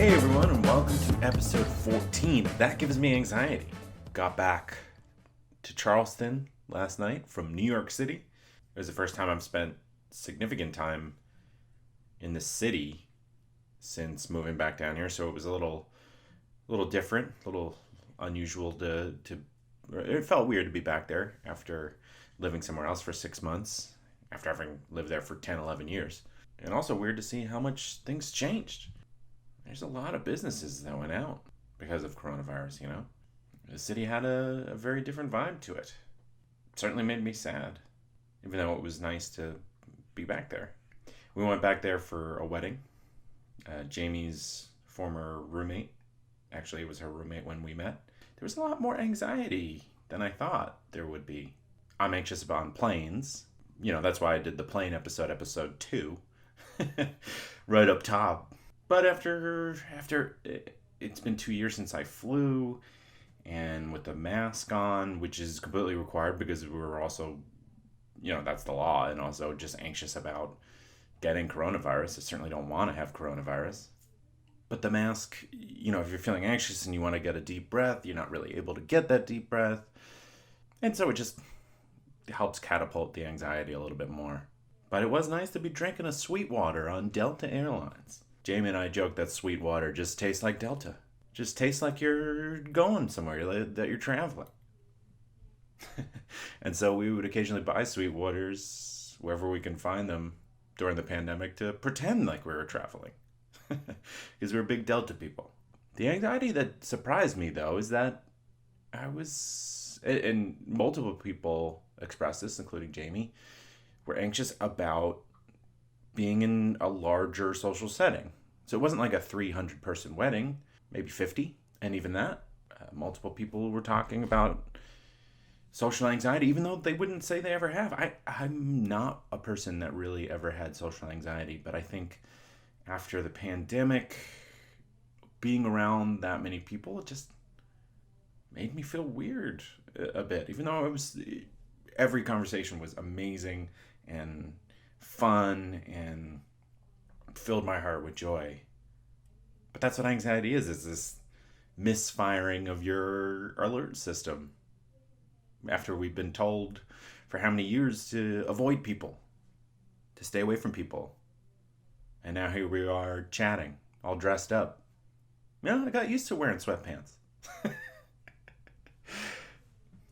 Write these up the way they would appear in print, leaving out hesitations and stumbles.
Hey everyone, and welcome to episode 14. That gives me anxiety. Got back to Charleston last night from New York City. It was the first time I've spent significant time in the city since moving back down here, so it was a little different, a little unusual to it felt weird to be back there after living somewhere else for 6 months, after having lived there for 10, 11 years. And also weird to see how much things changed. There's a lot of businesses that went out because of coronavirus, you know? The city had a very different vibe to it. It certainly made me sad, even though it was nice to be back there. We went back there for a wedding. Jamie's former roommate, actually it was her roommate when we met. There was a lot more anxiety than I thought there would be. I'm anxious about planes. You know, that's why I did the plane episode 2, right up top. But after it's been 2 years since I flew, and with the mask on, which is completely required because we were also, you know, that's the law, and also just anxious about getting coronavirus. I certainly don't want to have coronavirus. But the mask, you know, if you're feeling anxious and you want to get a deep breath, you're not really able to get that deep breath. And so it just helps catapult the anxiety a little bit more. But it was nice to be drinking a Sweetwater on Delta Airlines. Jamie and I joke that Sweetwater just tastes like Delta. Just tastes like you're going somewhere, that you're traveling. And so we would occasionally buy Sweetwaters wherever we can find them during the pandemic to pretend like we were traveling. Because we're big Delta people. The anxiety that surprised me, though, is that and multiple people expressed this, including Jamie, were anxious about being in a larger social setting. So it wasn't like a 300-person wedding, maybe 50, and even that. Multiple people were talking about social anxiety, even though they wouldn't say they ever have. I'm not a person that really ever had social anxiety, but I think after the pandemic, being around that many people, it just made me feel weird a bit, even though every conversation was amazing and fun and filled my heart with joy. But that's what anxiety is this misfiring of your alert system after we've been told for how many years to avoid people, to stay away from people. And now here we are chatting, all dressed up. You know, I got used to wearing sweatpants.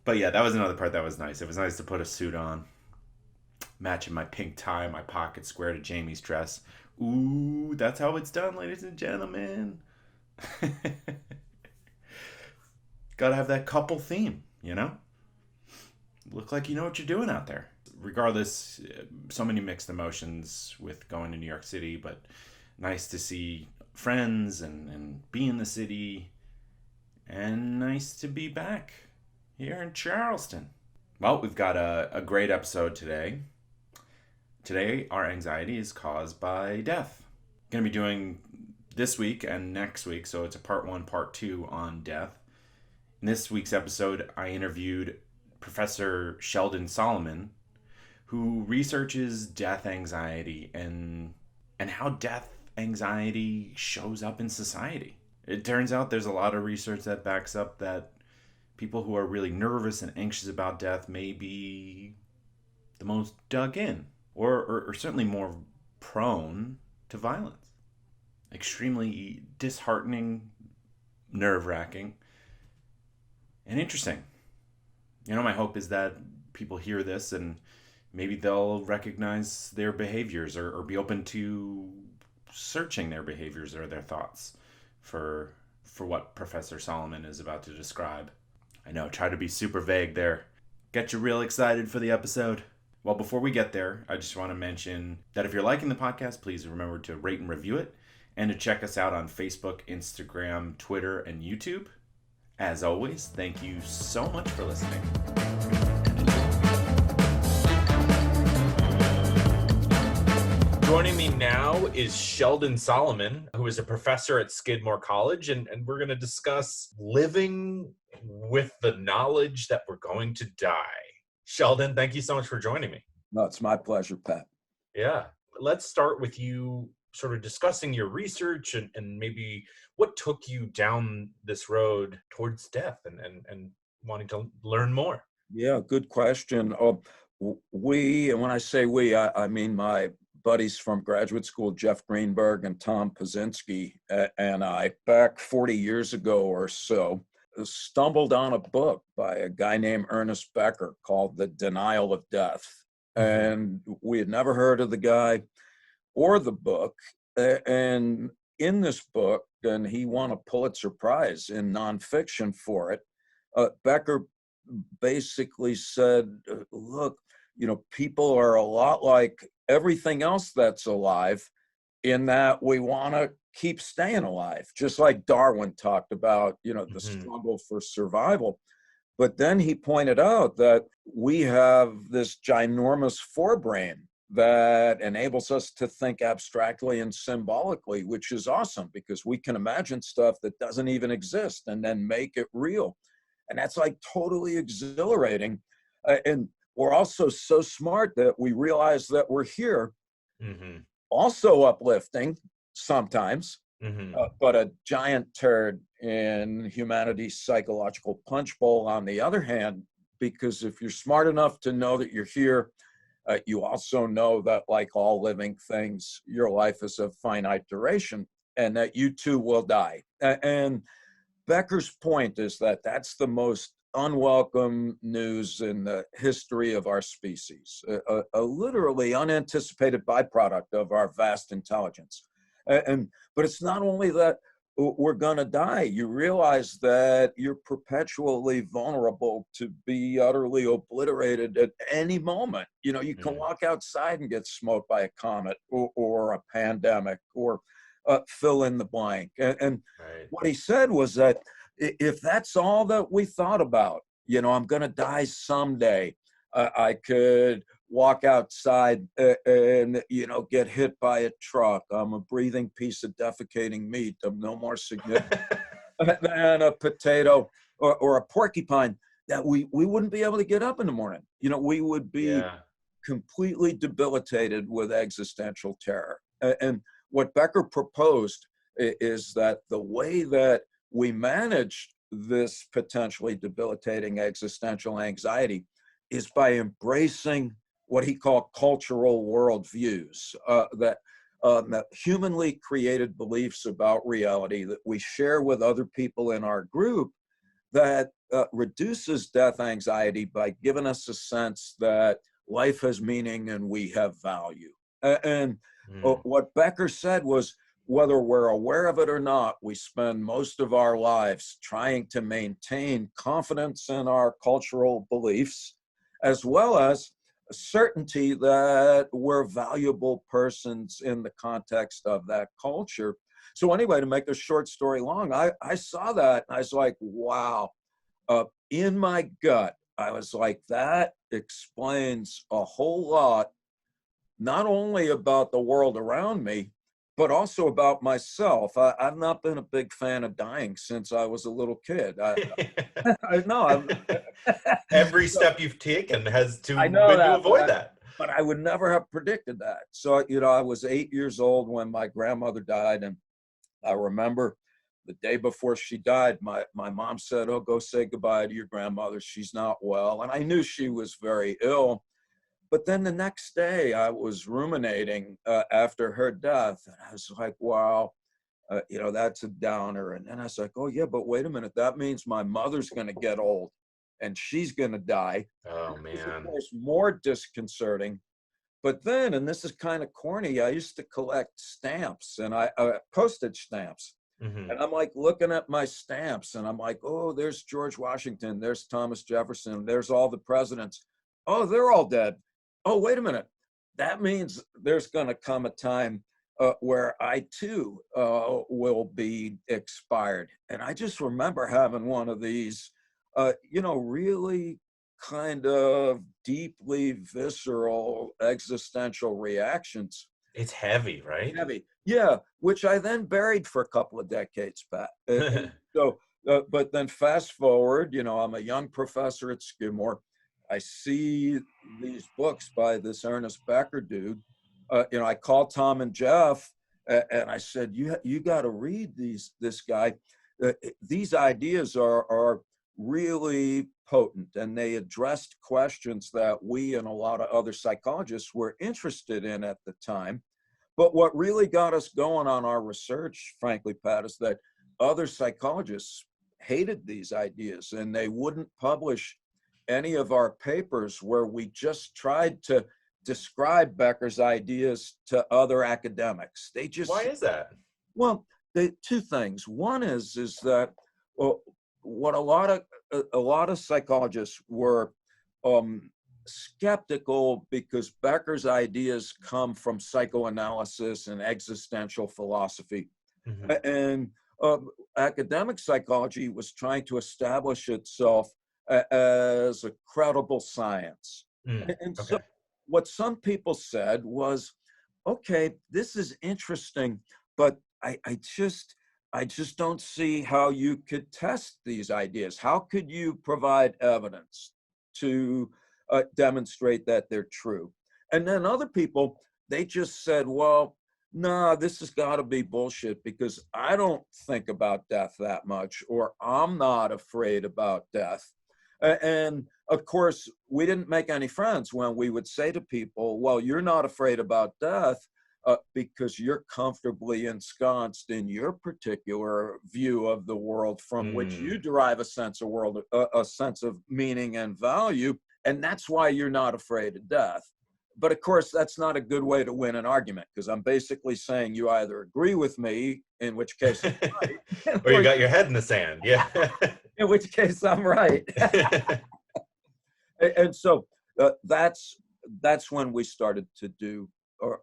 But yeah, that was another part that was nice. It was nice to put a suit on, matching my pink tie, my pocket square to Jamie's dress. Ooh, that's how it's done, ladies and gentlemen. Gotta have that couple theme, you know? Look like you know what you're doing out there. Regardless, so many mixed emotions with going to New York City, but nice to see friends and be in the city, and nice to be back here in Charleston. Well, we've got a great episode today. Today, our anxiety is caused by death. Going to be doing this week and next week, so it's a part 1, part 2 on death. In this week's episode, I interviewed Professor Sheldon Solomon, who researches death anxiety and how death anxiety shows up in society. It turns out there's a lot of research that backs up that people who are really nervous and anxious about death may be the most dug in, or certainly more prone to violence. Extremely disheartening, nerve-wracking, and interesting. You know, my hope is that people hear this and maybe they'll recognize their behaviors or be open to searching their behaviors or their thoughts for what Professor Solomon is about to describe. I know, try to be super vague there. Get you real excited for the episode. Well, before we get there, I just want to mention that if you're liking the podcast, please remember to rate and review it, and to check us out on Facebook, Instagram, Twitter, and YouTube. As always, thank you so much for listening. Joining me now is Sheldon Solomon, who is a professor at Skidmore College, and we're going to discuss living with the knowledge that we're going to die. Sheldon, thank you so much for joining me. No, it's my pleasure, Pat. Yeah. Let's start with you sort of discussing your research and maybe what took you down this road towards death and wanting to learn more. Yeah, good question. We, and when I say we, I mean my buddies from graduate school, Jeff Greenberg and Tom Pazinski, and I, back 40 years ago or so, stumbled on a book by a guy named Ernest Becker called The Denial of Death. Hmm. And we had never heard of the guy or the book. And in this book, and he won a Pulitzer Prize in nonfiction for it, Becker basically said, look, people are a lot like everything else that's alive, in that we want to keep staying alive, just like Darwin talked about, the Hmm. struggle for survival. But then he pointed out that we have this ginormous forebrain that enables us to think abstractly and symbolically, which is awesome because we can imagine stuff that doesn't even exist and then make it real. And that's like totally exhilarating. And we're also so smart that we realize that we're here, Hmm. also uplifting sometimes, Hmm. but a giant turd in humanity's psychological punch bowl on the other hand, because if you're smart enough to know that you're here, you also know that, like all living things, your life is of finite duration and that you too will die. And Becker's point is that that's the most unwelcome news in the history of our species, a literally unanticipated byproduct of our vast intelligence. But it's not only that we're going to die. You realize that you're perpetually vulnerable to be utterly obliterated at any moment. You can Hmm. walk outside and get smoked by a comet or a pandemic or fill in the blank. And Right. what he said was that if that's all that we thought about, I'm going to die someday. I could walk outside and get hit by a truck. I'm a breathing piece of defecating meat. I'm no more significant than a potato or a porcupine. That we wouldn't be able to get up in the morning. We would be Yeah. completely debilitated with existential terror. And what Becker proposed is that the way that we manage this potentially debilitating existential anxiety is by embracing what he called cultural worldviews, that humanly created beliefs about reality that we share with other people in our group, that reduces death anxiety by giving us a sense that life has meaning and we have value. And Mm. what Becker said was, whether we're aware of it or not, we spend most of our lives trying to maintain confidence in our cultural beliefs, as well as a certainty that we're valuable persons in the context of that culture. So anyway, to make a short story long, I saw that and I was like, wow. In my gut, I was like, that explains a whole lot, not only about the world around me, but also about myself. I've not been a big fan of dying since I was a little kid. I know. Every So step you've taken has I to know been to that, avoid that. but I would never have predicted that. So, I was 8 years old when my grandmother died, and I remember the day before she died, my mom said, "Oh, go say goodbye to your grandmother. She's not well." And I knew she was very ill. But then the next day, I was ruminating after her death. And I was like, wow, that's a downer. And then I was like, oh, yeah, but wait a minute. That means my mother's going to get old and she's going to die. Oh It was, of man. course, more disconcerting. But then, and this is kind of corny, I used to collect stamps and postage stamps. Hmm. And I'm like looking at my stamps and I'm like, oh, there's George Washington, there's Thomas Jefferson, there's all the presidents. Oh, they're all dead. Oh, wait a minute. That means there's going to come a time where I too will be expired. And I just remember having one of these, really kind of deeply visceral existential reactions. It's heavy, right? Heavy. Yeah, which I then buried for a couple of decades, Pat. And so, but then fast forward, I'm a young professor at Skidmore. I see these books by this Ernest Becker dude. I call Tom and Jeff, And I said, you got to read this guy. These ideas are really potent, and they addressed questions that we and a lot of other psychologists were interested in at the time. But what really got us going on our research, frankly, Pat, is that other psychologists hated these ideas, and they wouldn't publish any of our papers where we just tried to describe Becker's ideas to other academics. They just, Why is that? well, two things. One is that, well, what a lot of psychologists were skeptical, because Becker's ideas come from psychoanalysis and existential philosophy. Mm-hmm. And academic psychology was trying to establish itself as a credible science. And Okay. so what some people said was, okay, this is interesting, but I just don't see how you could test these ideas. How could you provide evidence to demonstrate that they're true? And then other people, they just said, well, nah, this has got to be bullshit, because I don't think about death that much, or I'm not afraid about death. And of course, we didn't make any friends when we would say to people, well, you're not afraid about death because you're comfortably ensconced in your particular view of the world, from which you derive a sense of meaning and value. And that's why you're not afraid of death. But of course, that's not a good way to win an argument, because I'm basically saying you either agree with me, in which case I'm right, Or you got your head in the sand. Yeah. in which case I'm right. And so that's when we started to do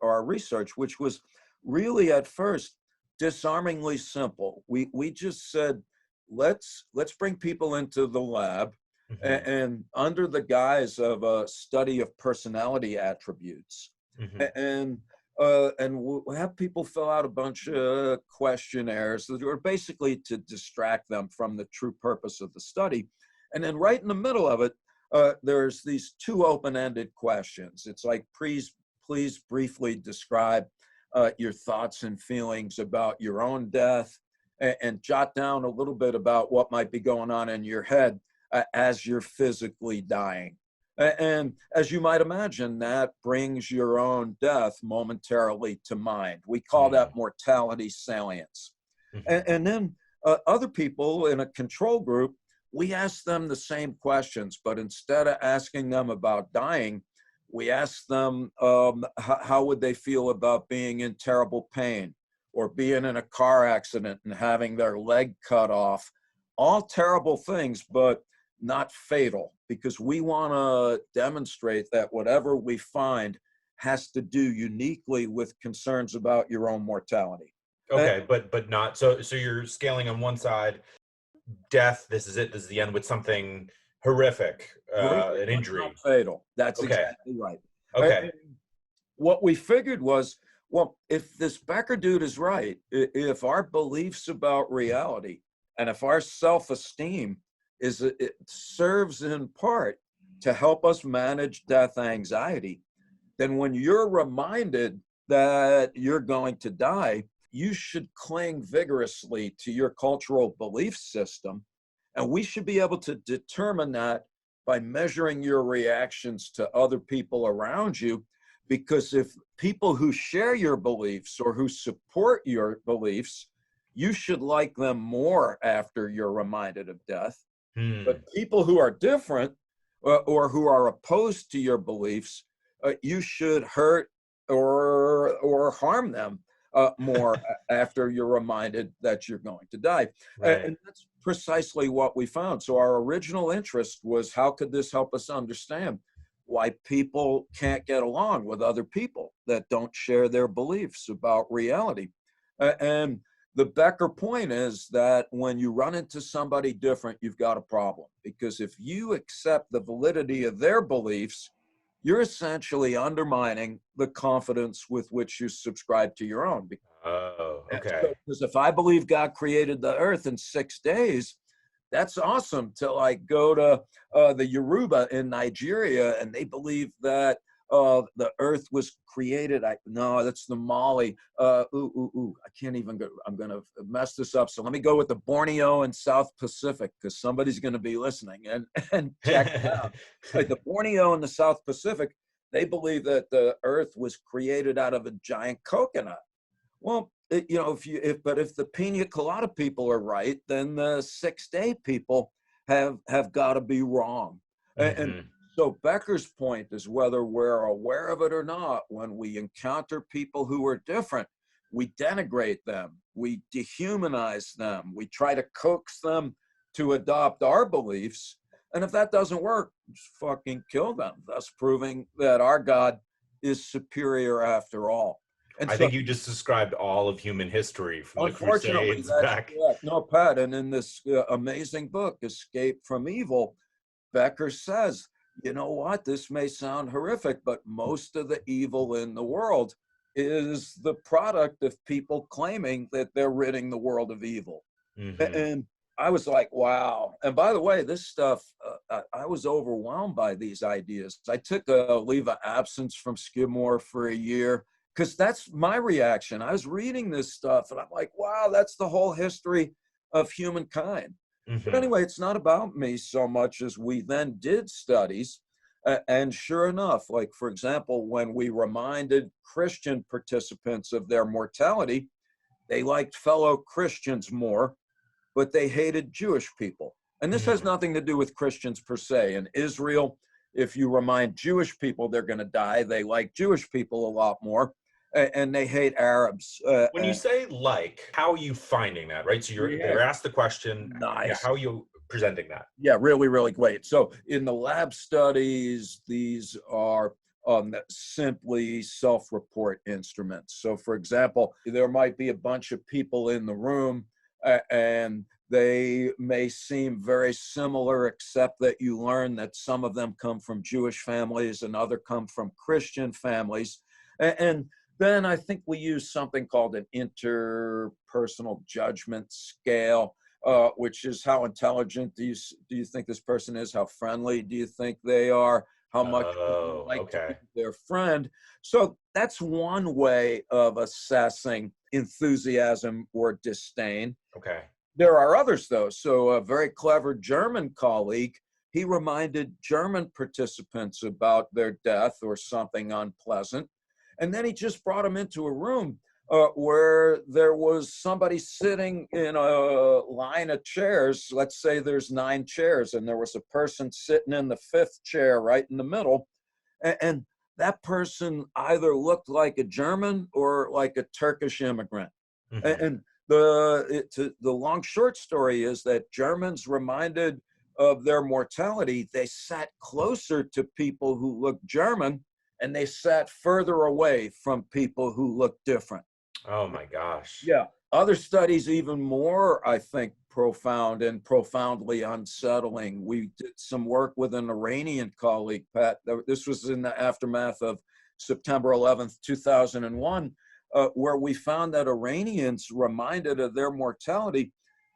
our research, which was really at first disarmingly simple. We just said, let's bring people into the lab, Mm-hmm. and under the guise of a study of personality attributes, Mm-hmm. and we'll have people fill out a bunch of questionnaires that are basically to distract them from the true purpose of the study. And then right in the middle of it, there's these two open-ended questions. It's like, please briefly describe your thoughts and feelings about your own death, and jot down a little bit about what might be going on in your head as you're physically dying. And as you might imagine, that brings your own death momentarily to mind. We call that mortality salience. Mm-hmm. And then other people in a control group, we ask them the same questions, but instead of asking them about dying, we ask them how would they feel about being in terrible pain, or being in a car accident and having their leg cut off. All terrible things, but not fatal, because we want to demonstrate that whatever we find has to do uniquely with concerns about your own mortality. Okay, but not so you're scaling on one side, death, this is it, this is the end, with something horrific, Horrific, an but injury. not fatal. That's Okay. exactly right. Okay. What we figured was, well, if this Becker dude is right, if our beliefs about reality and if our self-esteem it serves in part to help us manage death anxiety, then when you're reminded that you're going to die, you should cling vigorously to your cultural belief system. And we should be able to determine that by measuring your reactions to other people around you. Because if people who share your beliefs or who support your beliefs, you should like them more after you're reminded of death. But people who are different or who are opposed to your beliefs, you should hurt or harm them more after you're reminded that you're going to die. Right. And that's precisely what we found. So our original interest was, how could this help us understand why people can't get along with other people that don't share their beliefs about reality? And the Becker point is that when you run into somebody different, you've got a problem. Because if you accept the validity of their beliefs, you're essentially undermining the confidence with which you subscribe to your own. Oh, okay. Because if I believe God created the earth in 6 days, that's awesome till I go to the Yoruba in Nigeria, and they believe that the earth was created. No, that's the Mali. I can't even go. I'm going to mess this up. So let me go with the Borneo and South Pacific, because somebody's going to be listening and check it out. Like the Borneo and the South Pacific, they believe that the earth was created out of a giant coconut. Well, if the pina colada people are right, then the 6-day people have got to be wrong. And Hmm. so Becker's point is, whether we're aware of it or not, when we encounter people who are different, we denigrate them, we dehumanize them, we try to coax them to adopt our beliefs. And if that doesn't work, just fucking kill them, thus proving that our God is superior after all. And I so, think you just described all of human history from the unfortunately, Crusades that's back. correct. No, Pat, and in this amazing book, Escape from Evil, Becker says, you know what, this may sound horrific, but most of the evil in the world is the product of people claiming that they're ridding the world of evil. Hmm. And I was like, wow. And by the way, this stuff, I was overwhelmed by these ideas. I took a leave of absence from Skidmore for a year, because that's my reaction. I was reading this stuff and I'm like, wow, that's the whole history of humankind. But Hmm. anyway, it's not about me so much as we then did studies. And sure enough, like, for example, when we reminded Christian participants of their mortality, they liked fellow Christians more, but they hated Jewish people. And this has Hmm. nothing to do with Christians per se. In Israel, if you remind Jewish people they're going to die, they like Jewish people a lot more, and they hate Arabs. When you say like, how are you finding that, right? So Yeah, they're asked the question, yeah, nice. how are you presenting that? Yeah, really, really great. So in the lab studies, these are simply self-report instruments. So for example, there might be a bunch of people in the room, and they may seem very similar, except that you learn that some of them come from Jewish families and other come from Christian families. And then I think we use something called an interpersonal judgment scale, which is how intelligent do you think this person is? How friendly do you think they are? How much would you Oh, like to be okay. their friend? So that's one way of assessing enthusiasm or disdain. Okay. There are others, though. So a very clever German colleague, he reminded German participants about their death or something unpleasant. And then he just brought them into a room where there was somebody sitting in a line of chairs. Let's say there's 9 chairs, and there was a person sitting in the 5th chair right in the middle. And that person either looked like a German or like a Turkish immigrant. Hmm. And the long short story is that Germans, reminded of their mortality, they sat closer to people who looked German, and they sat further away from people who looked different. Oh my gosh. Yeah. Other studies, even more, I think, profound and profoundly unsettling. We did some work with an Iranian colleague, Pat. This was in the aftermath of September 11th, 2001, where we found that Iranians, reminded of their mortality,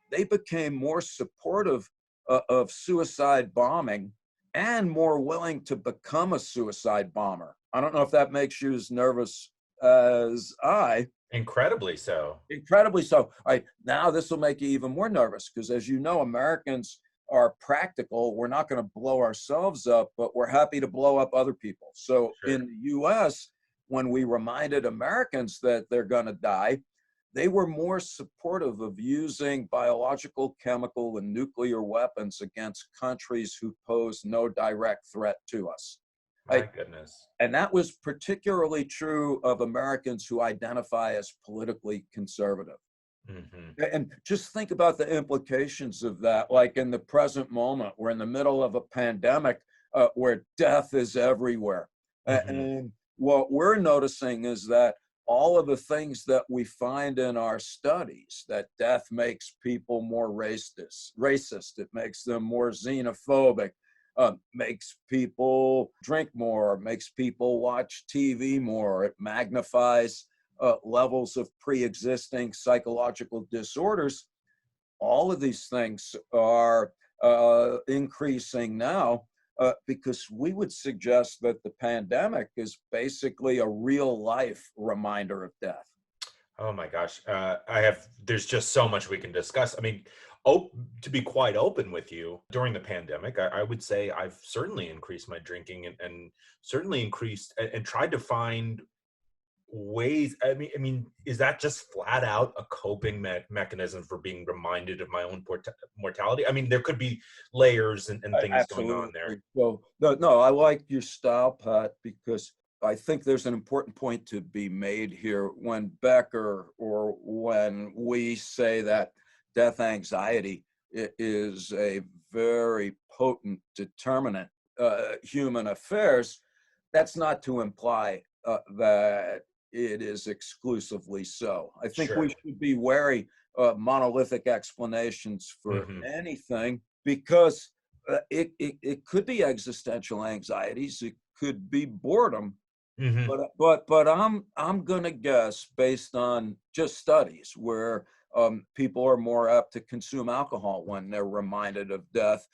they became more supportive of suicide bombing and more willing to become a suicide bomber. I don't know if that makes you as nervous as I. Incredibly so. Incredibly so. All right, now this will make you even more nervous, because, as you know, Americans are practical. We're not going to blow ourselves up, but we're happy to blow up other people. So Sure. in the US, when we reminded Americans that they're going to die, they were more supportive of using biological, chemical, and nuclear weapons against countries who pose no direct threat to us. My goodness. And that was particularly true of Americans who identify as politically conservative. Hmm. And just think about the implications of that. Like, in the present moment, we're in the middle of a pandemic where death is everywhere. Hmm. And what we're noticing is that all of the things that we find in our studies, that death makes people more racist, it makes them more xenophobic, makes people drink more, makes people watch TV more, it magnifies levels of pre-existing psychological disorders. All of these things are increasing now because we would suggest that the pandemic is basically a real life reminder of death. Oh my gosh. There's just so much we can discuss. I mean, to be quite open with you, during the pandemic, I would say I've certainly increased my drinking and certainly increased and tried to find ways. I mean, is that just flat out a coping mechanism for being reminded of my own mortality? I mean, there could be layers and things going on there. Absolutely. Well, no, I like your style, Pat, because I think there's an important point to be made here when Becker or when we say that death anxiety is a very potent determinant human affairs. That's not to imply that it is exclusively so. I think we Sure. should be wary of monolithic explanations for Hmm. anything because it could be existential anxieties, it could be boredom, Hmm. but I'm gonna guess based on just studies where people are more apt to consume alcohol when they're reminded of death.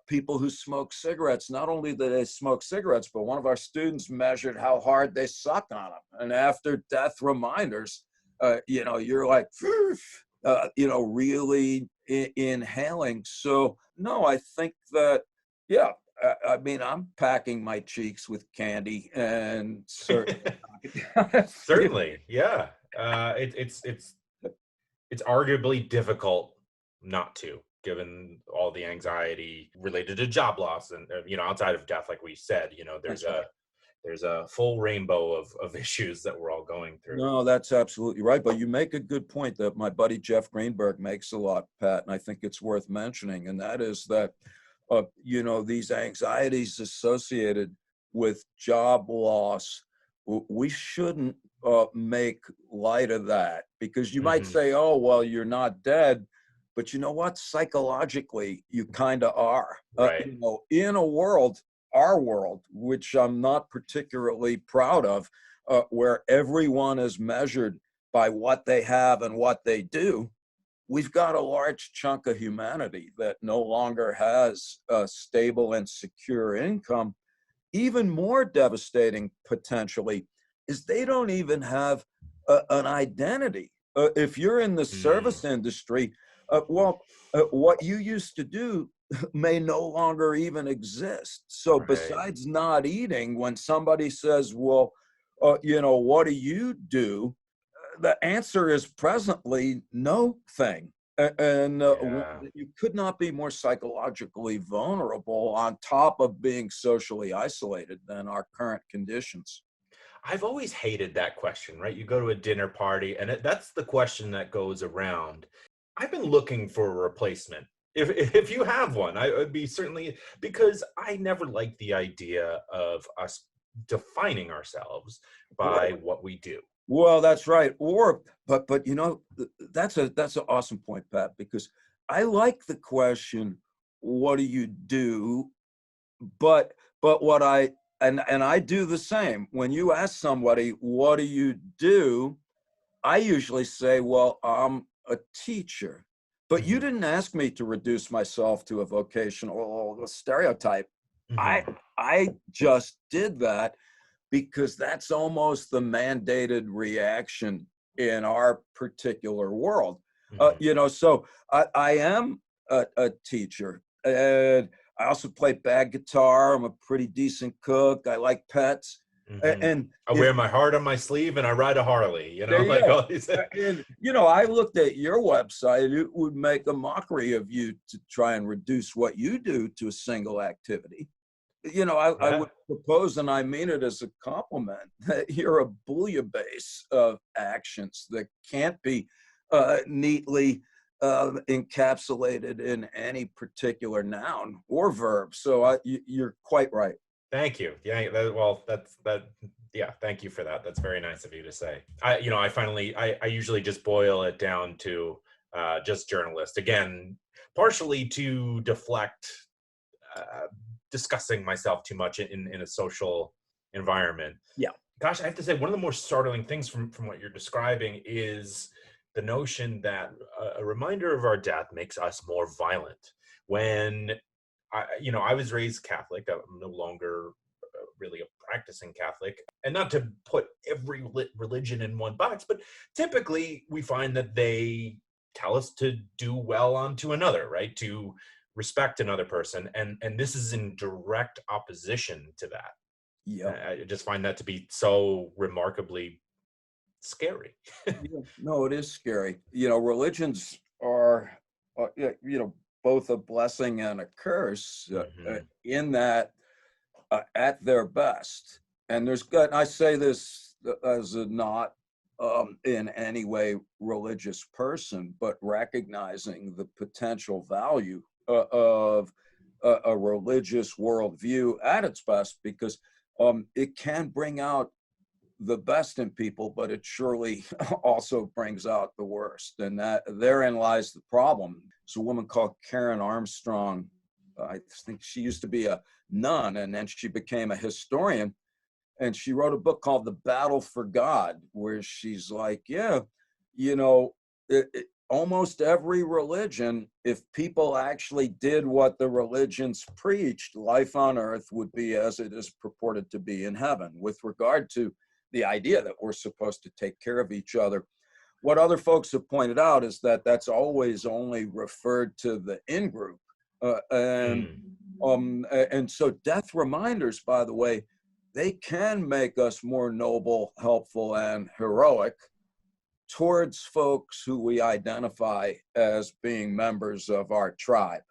People who smoke cigarettes, not only do they smoke cigarettes, but one of our students measured how hard they suck on them. And after death reminders, you're like, really inhaling. So, no, I think that, yeah, I mean, I'm packing my cheeks with candy and certain. Certainly, yeah. It's arguably difficult not to, given all the anxiety related to job loss and outside of death, like we said, That's right. there's a full rainbow of issues that we're all going through. No, that's absolutely right. But you make a good point that my buddy Jeff Greenberg makes a lot, Pat, and I think it's worth mentioning. And that is that, these anxieties associated with job loss, we shouldn't make light of that because you might Hmm. say, oh, well, you're not dead. But you know what? Psychologically, you kind of are. Right. In a world, our world, which I'm not particularly proud of, where everyone is measured by what they have and what they do, we've got a large chunk of humanity that no longer has a stable and secure income. Even more devastating potentially is they don't even have an identity. If you're in the Mm, service industry, what you used to do may no longer even exist. So right. besides not eating, when somebody says, well, what do you do? The answer is presently no thing. And Yeah. you could not be more psychologically vulnerable on top of being socially isolated than our current conditions. I've always hated that question, right? You go to a dinner party, and that's the question that goes around. I've been looking for a replacement. If you have one, I would be certainly, because I never liked the idea of us defining ourselves by Well, what we do. well, that's right. But that's an awesome point, Pat, because I like the question, what do you do? But what I and I do the same. When you ask somebody, what do you do? I usually say, well, I'm a teacher. But you Hmm. didn't ask me to reduce myself to a vocational stereotype. I Hmm. I just did that because that's almost the mandated reaction in our particular world. Hmm. So I am a teacher, and I also play bag guitar. I'm a pretty decent cook. I like pets, Hmm. and I if wear my heart on my sleeve and I ride a Harley, there you like go. all these. And I looked at your website. It would make a mockery of you to try and reduce what you do to a single activity. I Yeah. would propose, and I mean it as a compliment, that you're a bouillabaisse of actions that can't be neatly encapsulated in any particular noun or verb. So you're quite right. Thank you. Yeah, well, that's that. Yeah, thank you for that. That's very nice of you to say. I usually just boil it down to just journalist. Again, partially to deflect uh, discussing myself too much in a social environment. Yeah. Gosh, I have to say, one of the more startling things from what you're describing is the notion that a reminder of our death makes us more violent. When I was raised Catholic. I'm no longer really a practicing Catholic, and not to put every religion in one box, but typically we find that they tell us to do well unto another, right? To respect another person, and this is in direct opposition to that. Yep. I just find that to be so remarkably scary. Yeah. No, it is scary. Religions are, yeah, both a blessing and a curse Hmm. in that at their best. And I say this as a not in any way religious person, but recognizing the potential value of a religious worldview at its best, because it can bring out the best in people, but it surely also brings out the worst. And that therein lies the problem. It's a woman called Karen Armstrong. I think she used to be a nun, and then she became a historian. And she wrote a book called The Battle for God, where she's like, yeah, almost every religion, if people actually did what the religions preached, life on earth would be as it is purported to be in heaven, with regard to the idea that we're supposed to take care of each other. What other folks have pointed out is that that's always only referred to the in-group. Uh, and Mm. and so death reminders, by the way, they can make us more noble, helpful, and heroic towards folks who we identify as being members of our tribe.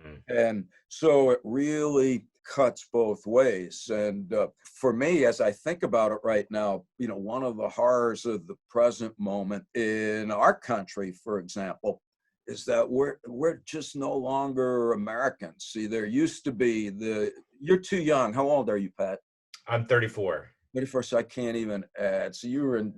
Hmm. And so it really cuts both ways. And for me, as I think about it right now, one of the horrors of the present moment in our country, for example, is that we're just no longer Americans. See, there used to be you're too young. How old are you, Pat? I'm 34. 31st, I can't even add. So you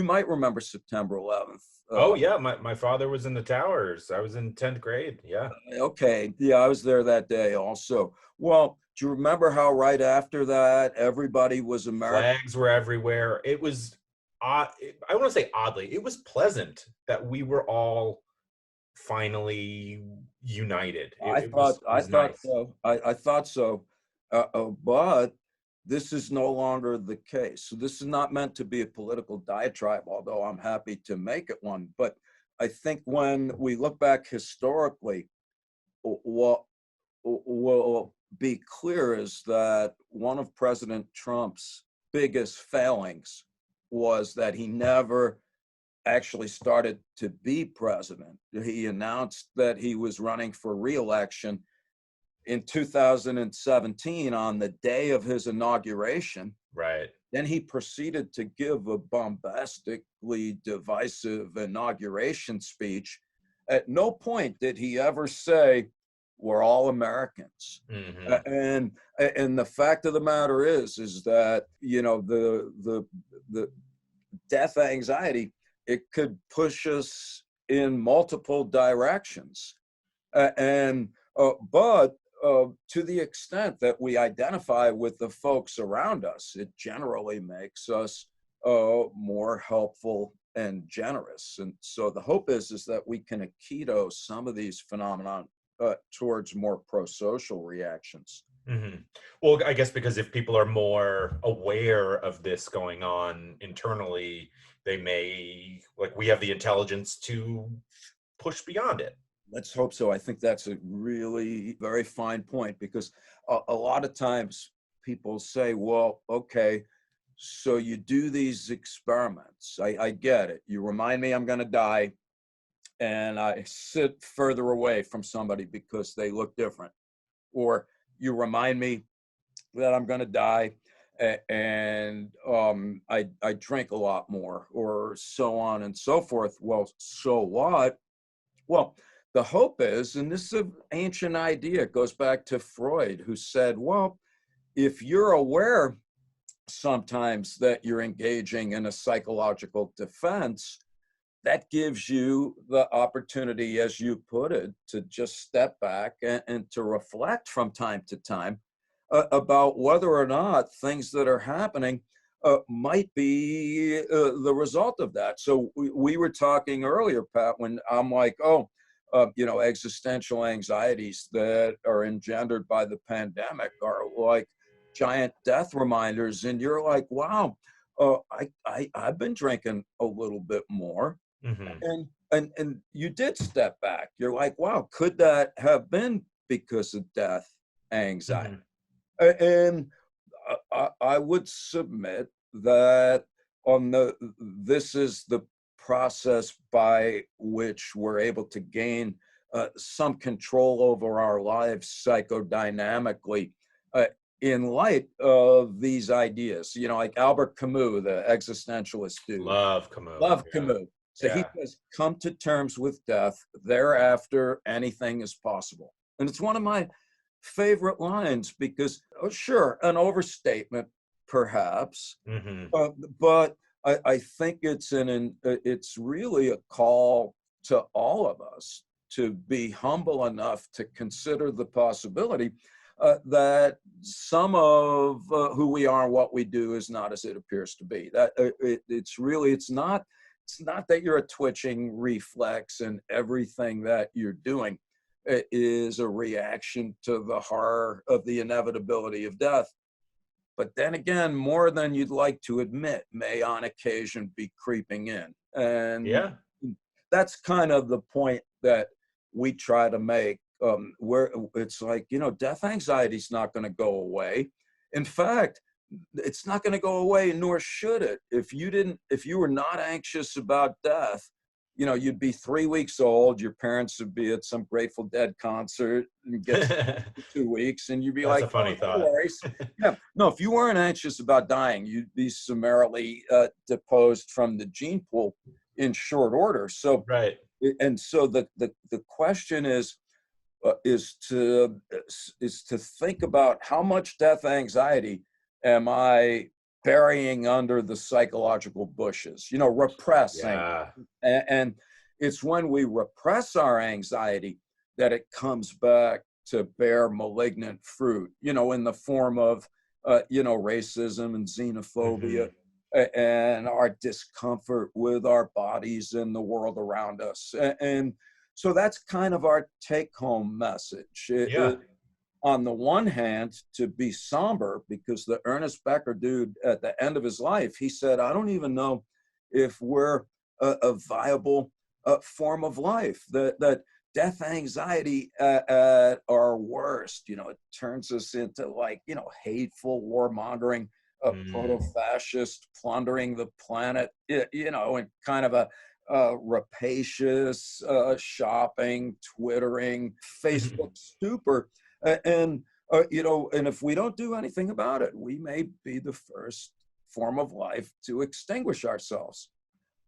might remember September 11th. Oh yeah, my father was in the towers. I was in 10th grade. Yeah. Okay. Yeah, I was there that day also. Well, do you remember how right after that everybody was American? Flags were everywhere. It was odd. I want to say oddly, it was pleasant that we were all finally united. I It thought was it I was thought nice. so. I thought so. But this is no longer the case. So this is not meant to be a political diatribe, although I'm happy to make it one. But I think when we look back historically, what will be clear is that one of President Trump's biggest failings was that he never actually started to be president. He announced that he was running for re-election in 2017 on the day of his inauguration. Right. Then he proceeded to give a bombastically divisive inauguration speech. At no point did he ever say, we're all Americans. Hmm. And the fact of the matter is that, the death anxiety, it could push us in multiple directions. But to the extent that we identify with the folks around us, it generally makes us more helpful and generous. And so the hope is that we can aikido some of these phenomena towards more pro-social reactions. Hmm. Well, I guess because if people are more aware of this going on internally, they may, like, we have the intelligence to push beyond it. Let's hope so. I think that's a really very fine point, because a lot of times people say, well, okay, so you do these experiments. I get it. You remind me I'm going to die, and I sit further away from somebody because they look different. Or you remind me that I'm going to die, and I drink a lot more, or so on and so forth. Well, so what? Well, the hope is, and this is an ancient idea, it goes back to Freud, who said, well, if you're aware sometimes that you're engaging in a psychological defense, that gives you the opportunity, as you put it, to just step back and to reflect from time to time about whether or not things that are happening might be the result of that. So we were talking earlier, Pat, when I'm like, oh, existential anxieties that are engendered by the pandemic are like giant death reminders. And you're like, wow, I've been drinking a little bit more. Hmm. And you did step back. You're like, wow, could that have been because of death anxiety? Hmm. And I would submit that on the this is the process by which we're able to gain some control over our lives psychodynamically uh, in light of these ideas. Like Albert Camus, the existentialist dude. Love Camus. Love Yeah. Camus. So he Yeah. says, come to terms with death. Thereafter, anything is possible. And it's one of my favorite lines because, oh, sure, an overstatement, perhaps, Hmm. but I think it's really a call to all of us to be humble enough to consider the possibility that some of who we are and what we do is not as it appears to be. That it's not that you're a twitching reflex and everything that you're doing is a reaction to the horror of the inevitability of death. But then again, more than you'd like to admit may on occasion be creeping in. And Yeah. that's kind of the point that we try to make, where it's like, death anxiety is not going to go away. In fact, it's not going to go away, nor should it. If you were not anxious about death, you'd be 3 weeks old. Your parents would be at some Grateful Dead concert and get That's 2 weeks, and you'd be a like, "Oh, funny no thought. worries." Yeah, no. If you weren't anxious about dying, you'd be summarily deposed from the gene pool in short order. So, Right. and so the question is to think about how much death anxiety am I burying under the psychological bushes, repressing. Yeah. And it's when we repress our anxiety that it comes back to bear malignant fruit, in the form of, racism and xenophobia, Hmm. and our discomfort with our bodies and the world around us. And so that's kind of our take home message. Yeah. On the one hand, to be somber, because the Ernest Becker dude at the end of his life, he said, I don't even know if we're a viable form of life. That death anxiety at our worst, it turns us into hateful, warmongering, Mm. proto-fascist, plundering the planet, and kind of a rapacious, shopping, twittering, Facebook stupor. And if we don't do anything about it, we may be the first form of life to extinguish ourselves.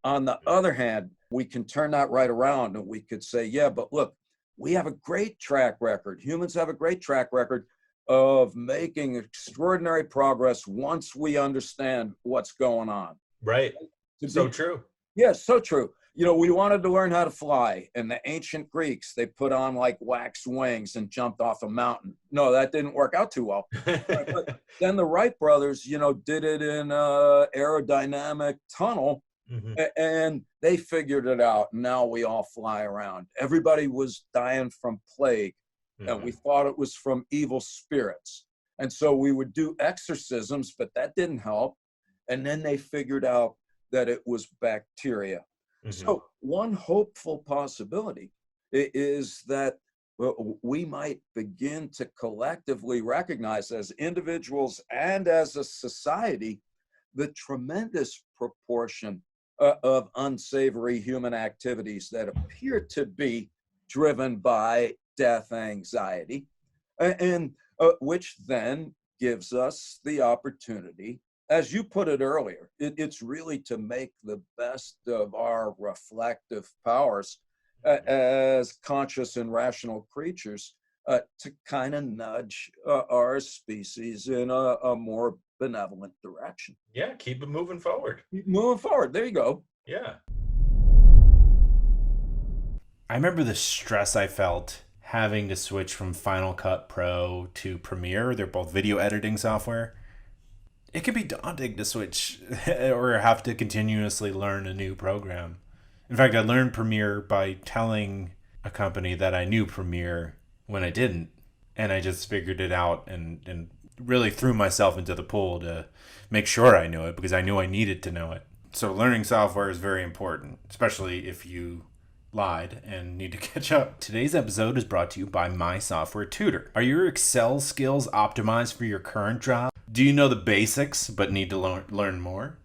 On the other hand, we can turn that right around and we could say, yeah, but look, we have a great track record. Humans have a great track record of making extraordinary progress once we understand what's going on. Right. To So be true. Yes, so true. We wanted to learn how to fly. And the ancient Greeks, they put on like wax wings and jumped off a mountain. No, that didn't work out too well. But then the Wright brothers, did it in a aerodynamic tunnel, Hmm. and they figured it out. Now we all fly around. Everybody was dying from plague, and we Hmm. thought it was from evil spirits. And so we would do exorcisms, but that didn't help. And then they figured out that it was bacteria. Hmm. So one hopeful possibility is that we might begin to collectively recognize as individuals and as a society the tremendous proportion of unsavory human activities that appear to be driven by death anxiety, and which then gives us the opportunity, as you put it earlier, it's really to make the best of our reflective powers as conscious and rational creatures, to kind of nudge our species in a more benevolent direction. Yeah. Keep it moving forward. Moving forward, there you go. Yeah. I remember the stress I felt having to switch from Final Cut Pro to Premiere. They're both video editing software. It can be daunting to switch or have to continuously learn a new program. In fact, I learned Premiere by telling a company that I knew Premiere when I didn't. And I just figured it out and really threw myself into the pool to make sure I knew it because I knew I needed to know it. So learning software is very important, especially if you lied and need to catch up. Today's episode is brought to you by My Software Tutor. Are your Excel skills optimized for your current job? Do you know the basics but need to learn more?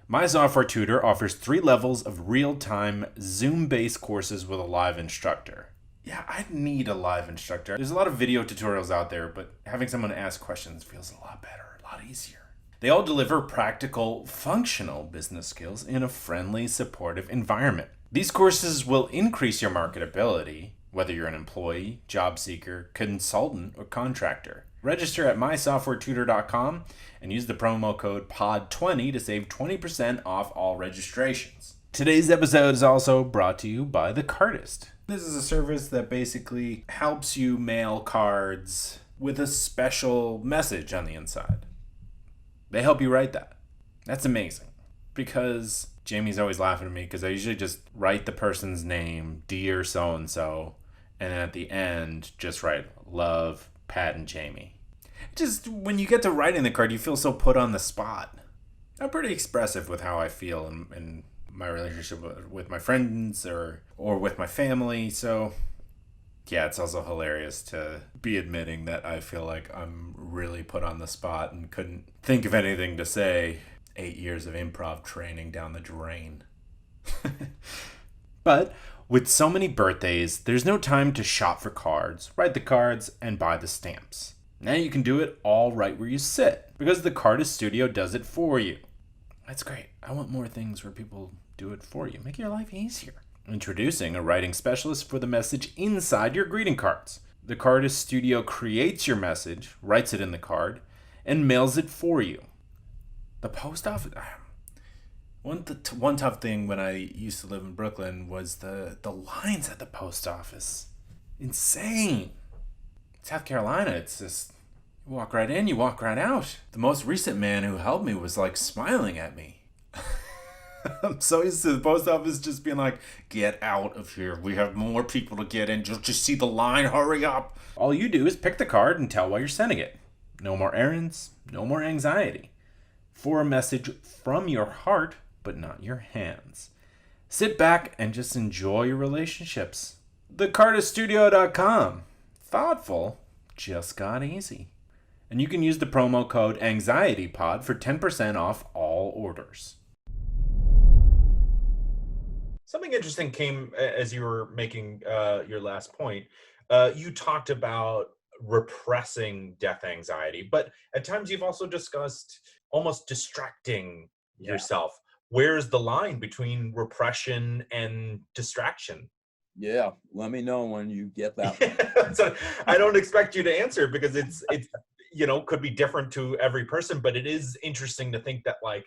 My Software Tutor offers 3 levels of real-time Zoom-based courses with a live instructor. Yeah, I need a live instructor. There's a lot of video tutorials out there, but having someone ask questions feels a lot better, a lot easier. They all deliver practical, functional business skills in a friendly, supportive environment. These courses will increase your marketability, whether you're an employee, job seeker, consultant, or contractor. Register at mysoftwaretutor.com and use the promo code POD20 to save 20% off all registrations. Today's episode is also brought to you by The Cardist. This is a service that basically helps you mail cards with a special message on the inside. They help you write that. That's amazing. Because Jamie's always laughing at me because I usually just write the person's name, dear so-and-so, and then at the end, just write, love, Pat and Jamie. Just when you get to writing the card, you feel so put on the spot. I'm pretty expressive with how I feel in my relationship with my friends or with my family, so yeah, it's also hilarious to be admitting that I feel like I'm really put on the spot and couldn't think of anything to say. 8 years of improv training down the drain. But with so many birthdays, there's no time to shop for cards, write the cards, and buy the stamps. Now you can do it all right where you sit, because the Cardist Studio does it for you. That's great. I want more things where people do it for you. Make your life easier. Introducing a writing specialist for the message inside your greeting cards. The Cardist Studio creates your message, writes it in the card, and mails it for you. The post office... One tough thing when I used to live in Brooklyn was the lines at the post office. Insane. South Carolina, it's just... You walk right in, you walk right out. The most recent man who helped me was like smiling at me. I'm so used to the post office just being like, get out of here. We have more people to get in. Just see the line. Hurry up. All you do is pick the card and tell why you're sending it. No more errands. No more anxiety. For a message from your heart, but not your hands. Sit back and just enjoy your relationships. TheCardistStudio.com. Thoughtful. Just got easy. And you can use the promo code AnxietyPod for 10% off all orders. Something interesting came as you were making your last point. You talked about repressing death anxiety, but at times you've also discussed almost distracting yourself. Where's the line between repression and distraction? Yeah, let me know when you get that. So I don't expect you to answer because it's could be different to every person, but it is interesting to think that like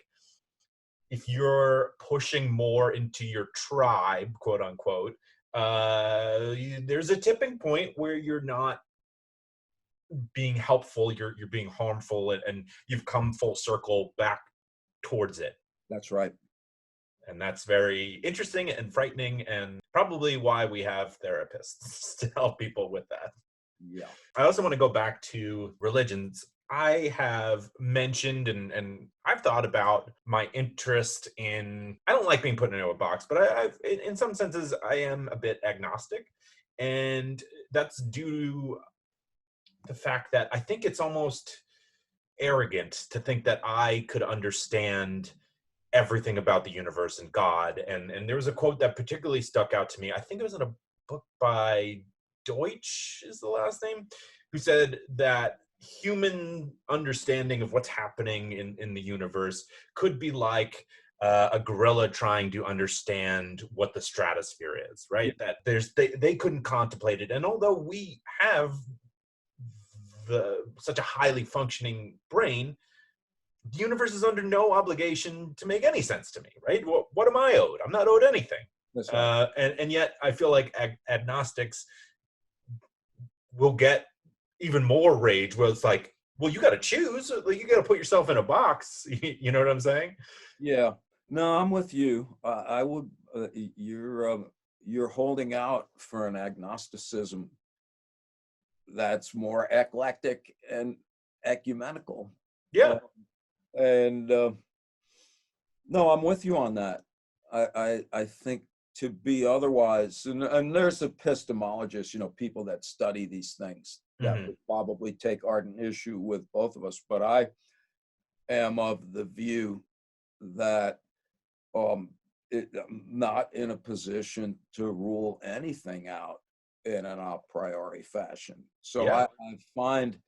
if you're pushing more into your tribe, quote unquote, there's a tipping point where you're not being helpful, you're being harmful, and you've come full circle back towards it. That's right. And that's very interesting and frightening, and probably why we have therapists to help people with that. Yeah. I also want to go back to religions. I have mentioned and I've thought about my interest in, I don't like being put into a box, but I've in some senses, I am a bit agnostic. And that's due to the fact that I think it's almost arrogant to think that I could understand everything about the universe and God. And there was a quote that particularly stuck out to me. I think it was in a book by Deutsch is the last name, who said that human understanding of what's happening in the universe could be like a gorilla trying to understand what the stratosphere is, right? That they couldn't contemplate it. And although we have such a highly functioning brain, the universe is under no obligation to make any sense to me, right? What am I owed? I'm not owed anything. That's right. And yet I feel like agnostics will get even more rage where it's like, well, you got to choose. Like, you got to put yourself in a box. You know what I'm saying? Yeah. No, I'm with you. I would. you're holding out for an agnosticism that's more eclectic and ecumenical. Yeah. And no, I'm with you on that. I think to be otherwise, and there's epistemologists, people that study these things that Hmm. would probably take ardent issue with both of us, but I am of the view that I'm not in a position to rule anything out in an a priori fashion. So Yeah. I find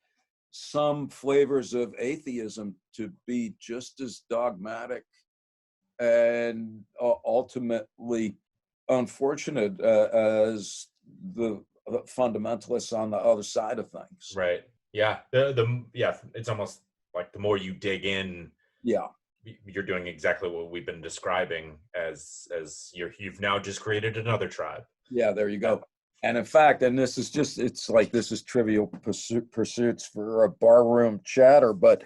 some flavors of atheism to be just as dogmatic and ultimately unfortunate as the fundamentalists on the other side of things. Right. Yeah. Yeah, it's almost like the more you dig in, Yeah, you're doing exactly what we've been describing as you've now just created another tribe. yeah, there you Yeah. go. And in fact, and this is just, it's like this is trivial pursuits for a barroom chatter, but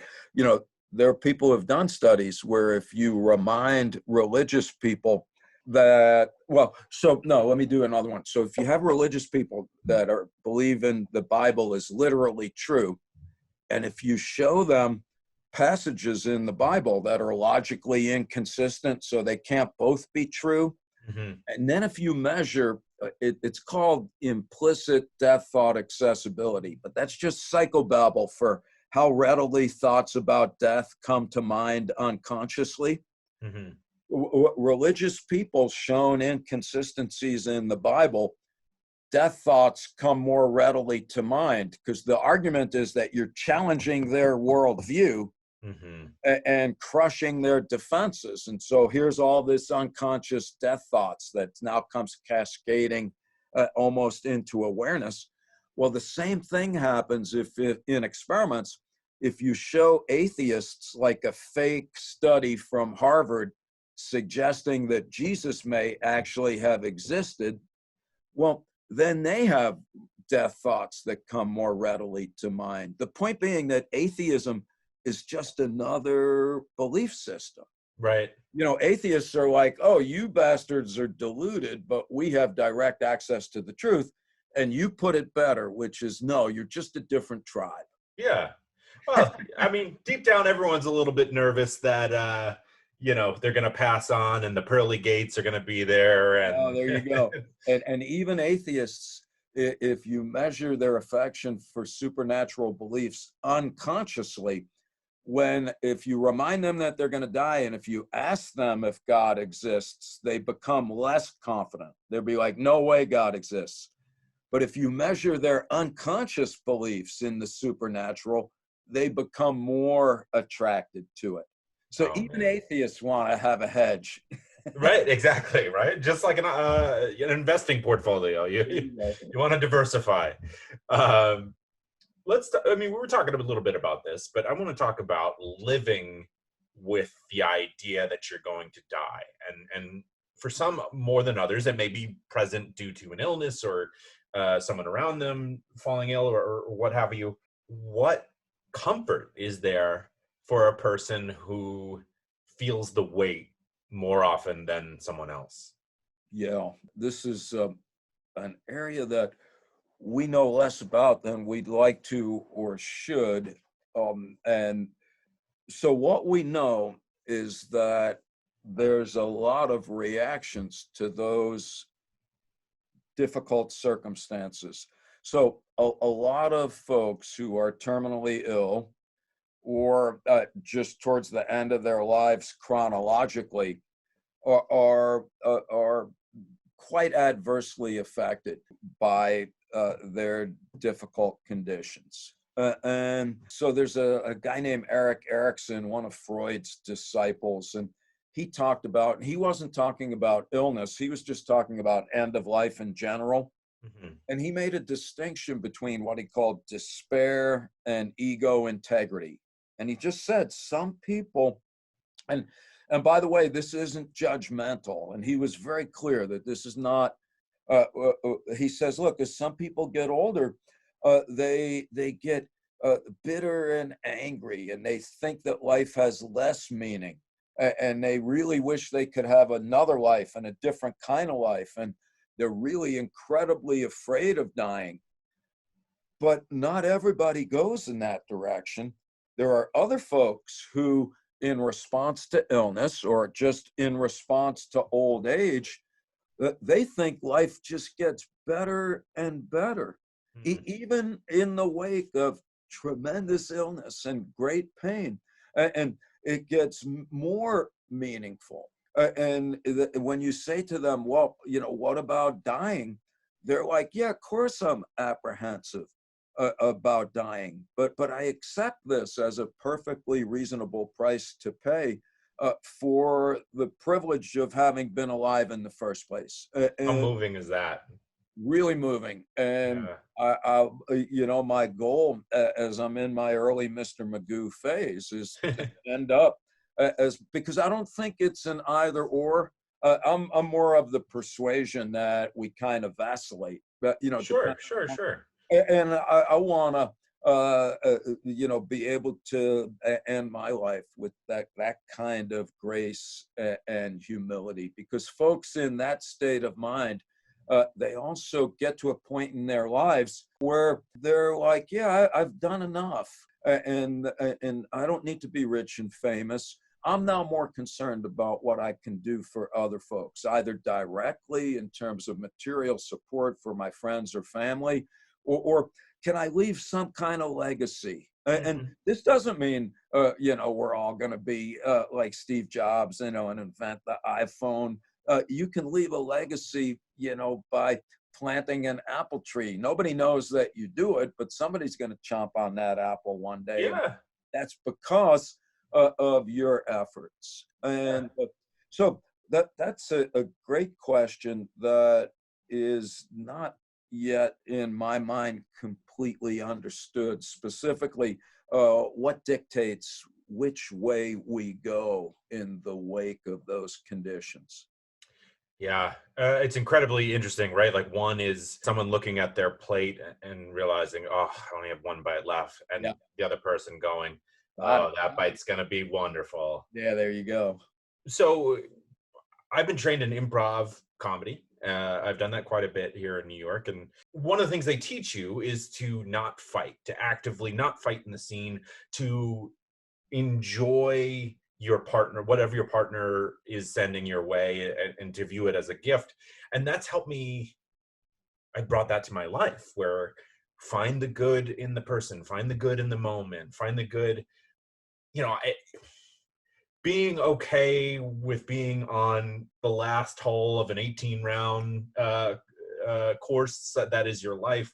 there are people who have done studies where if you remind religious people that, well, so no, let me do another one. So if you have religious people that believe in the Bible is literally true, and if you show them passages in the Bible that are logically inconsistent, so they can't both be true, Hmm. and then if you measure, it's called implicit death thought accessibility, but that's just psychobabble for how readily thoughts about death come to mind unconsciously. Hmm. Religious people shown inconsistencies in the Bible, death thoughts come more readily to mind because the argument is that you're challenging their worldview Hmm. and crushing their defenses. And so here's all this unconscious death thoughts that now comes cascading almost into awareness. Well, the same thing happens if in experiments, if you show atheists like a fake study from Harvard suggesting that Jesus may actually have existed, well, then they have death thoughts that come more readily to mind. The point being that atheism is just another belief system. Right. Atheists are like, oh, you bastards are deluded, but we have direct access to the truth. And you put it better, which is, no, you're just a different tribe. Yeah. Well, I mean, deep down, everyone's a little bit nervous that they're going to pass on, and the pearly gates are going to be there, Oh, and there you go. And even atheists, if you measure their affection for supernatural beliefs unconsciously, if you remind them that they're going to die, and if you ask them if God exists, they become less confident. They'll be like, no way God exists. But if you measure their unconscious beliefs in the supernatural, they become more attracted to it. So oh even man. atheists want to have a hedge. Right, exactly, right. Just like an investing portfolio, you want to diversify. Um, I mean, we were talking a little bit about this, but I want to talk about living with the idea that you're going to die, and for some more than others, it may be present due to an illness or someone around them falling ill or what have you. What comfort is there for a person who feels the weight more often than someone else? Yeah, this is an area that we know less about than we'd like to or should. And so what we know is that there's a lot of reactions to those difficult circumstances. So a lot of folks who are terminally ill or just towards the end of their lives chronologically are quite adversely affected by their difficult conditions. And so there's a guy named Eric Erikson, one of Freud's disciples, and he wasn't talking about illness, he was just talking about end of life in general. Hmm. And he made a distinction between what he called despair and ego integrity. And he just said some people, and and by the way, this isn't judgmental. And he was very clear that this is not. He says, look, as some people get older, they get bitter and angry, and they think that life has less meaning, and they really wish they could have another life and a different kind of life. And they're really incredibly afraid of dying. But not everybody goes in that direction. There are other folks who, in response to illness or just in response to old age, they think life just gets better and better, even in the wake of tremendous illness and great pain. And it gets more meaningful. When you say to them, well, what about dying? They're like, yeah, of course I'm apprehensive about dying, but I accept this as a perfectly reasonable price to pay for the privilege of having been alive in the first place. How moving is that? Really moving. And Yeah. my goal as I'm in my early Mr. Magoo phase is to end up because I don't think it's an either or. I'm more of the persuasion that we kind of vacillate, Sure, sure, sure. and I want to, be able to end my life with that kind of grace and humility, because folks in that state of mind, they also get to a point in their lives where they're like, yeah, I've done enough, and I don't need to be rich and famous. I'm now more concerned about what I can do for other folks, either directly in terms of material support for my friends or family, or can I leave some kind of legacy? And this doesn't mean, we're all going to be like Steve Jobs, and invent the iPhone. You can leave a legacy, by planting an apple tree. Nobody knows that you do it, but somebody's going to chomp on that apple one day. Yeah. And that's because of your efforts. And so that's a great question that is not yet in my mind completely understood. Specifically, what dictates which way we go in the wake of those conditions? Yeah, it's incredibly interesting, right? Like, one is someone looking at their plate and realizing, oh, I only have one bite left, and Yeah. the other person going, Got oh, it. that bite's gonna be wonderful. Yeah, there you go. So I've been trained in improv comedy. I've done that quite a bit here in New York. And one of the things they teach you is to not fight, to actively not fight in the scene, to enjoy your partner, whatever your partner is sending your way, and to view it as a gift. And that's helped me. I brought that to my life, where find the good in the person, find the good in the moment, find the good, you know, I, being okay with being on the last hole of an 18 round course that is your life